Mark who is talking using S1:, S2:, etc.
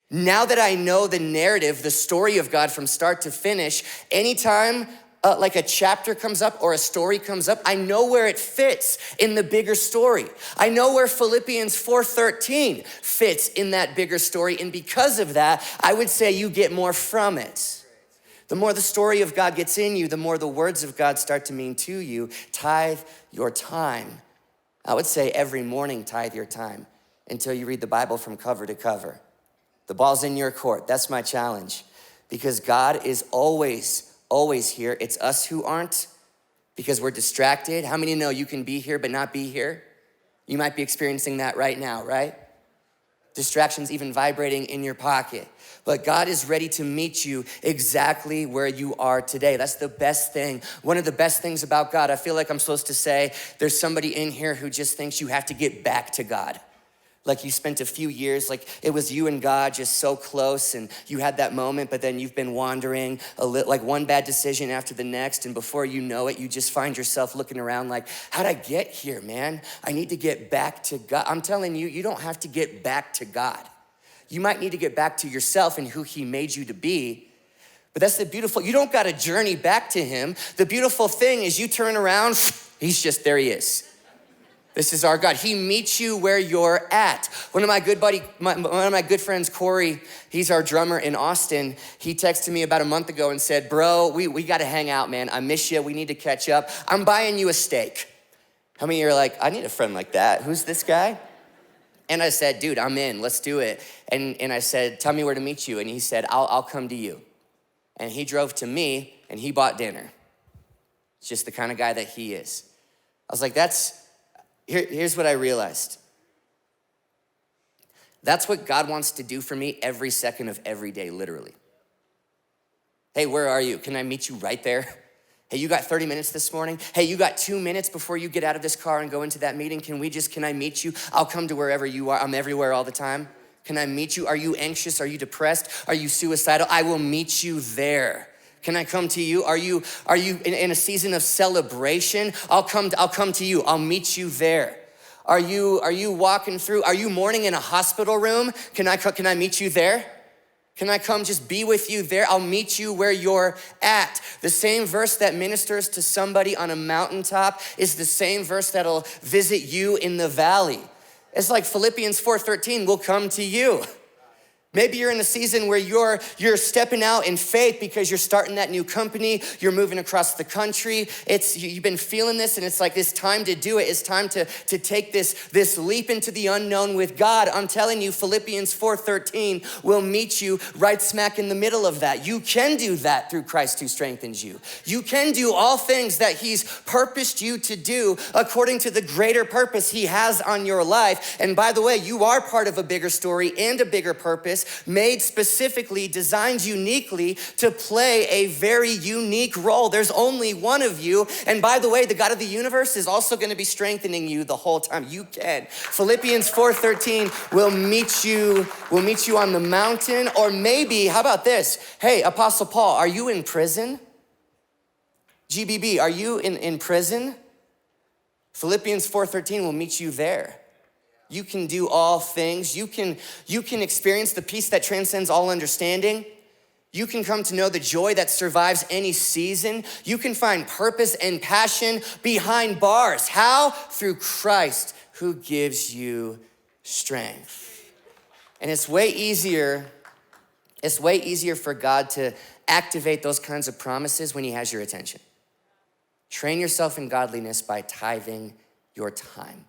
S1: Now that I know the narrative, the story of God from start to finish, anytime like a chapter comes up or a story comes up, I know where it fits in the bigger story. I know where Philippians 4:13 fits in that bigger story. And because of that, I would say you get more from it. The more the story of God gets in you, the more the words of God start to mean to you. Tithe your time. I would say every morning, tithe your time until you read the Bible from cover to cover. The ball's in your court. That's my challenge, because God is always here. It's us who aren't, because we're distracted. How many know you can be here but not be here? You might be experiencing that right now, right? Distractions even vibrating in your pocket. But God is ready to meet you exactly where you are today. That's the best thing. One of the best things about God, I feel like I'm supposed to say, there's somebody in here who just thinks you have to get back to God. Like you spent a few years, like it was you and God just so close and you had that moment, but then you've been wandering like one bad decision after the next, and before you know it, you just find yourself looking around like, how'd I get here, man? I need to get back to God. I'm telling you, you don't have to get back to God. You might need to get back to yourself and who he made you to be. But that's the beautiful, you don't gotta journey back to him. The beautiful thing is you turn around, he's just, there he is. This is our God. He meets you where you're at. One of my good friends, Corey, he's our drummer in Austin. He texted me about a month ago and said, bro, we got to hang out, man. I miss you. We need to catch up. I'm buying you a steak. How many of you are like, I need a friend like that? Who's this guy? And I said, dude, I'm in. Let's do it. And I said, tell me where to meet you. And he said, I'll come to you. And he drove to me and he bought dinner. It's just the kind of guy that he is. I was like, Here's what I realized. That's what God wants to do for me every second of every day, literally. Hey, where are you? Can I meet you right there? Hey, you got 30 minutes this morning? Hey, you got 2 minutes before you get out of this car and go into that meeting? Can I meet you? I'll come to wherever you are. I'm everywhere all the time. Can I meet you? Are you anxious? Are you depressed? Are you suicidal? I will meet you there. Can I come to you? Are you in a season of celebration? I'll come to you. I'll meet you there. Are you walking through? Are you mourning in a hospital room? Can I meet you there? Can I come just be with you there? I'll meet you where you're at. The same verse that ministers to somebody on a mountaintop is the same verse that'll visit you in the valley. It's like Philippians 4:13 will come to you. Maybe you're in a season where you're stepping out in faith because you're starting that new company, you're moving across the country. You've been feeling this and it's like it's time to do it. It's time to take this leap into the unknown with God. I'm telling you, Philippians 4:13 will meet you right smack in the middle of that. You can do that through Christ who strengthens you. You can do all things that he's purposed you to do according to the greater purpose he has on your life. And by the way, you are part of a bigger story and a bigger purpose, made specifically, designed uniquely to play a very unique role. There's only one of you. And by the way, the God of the universe is also going to be strengthening you the whole time. You can. Philippians 4:13 will meet you on the mountain. Or maybe, how about this? Hey, Apostle Paul, are you in prison? GBB, are you in prison? Philippians 4:13 will meet you there. You can do all things. You can experience the peace that transcends all understanding. You can come to know the joy that survives any season. You can find purpose and passion behind bars. How? Through Christ who gives you strength. And it's way easier for God to activate those kinds of promises when he has your attention. Train yourself in godliness by tithing your time.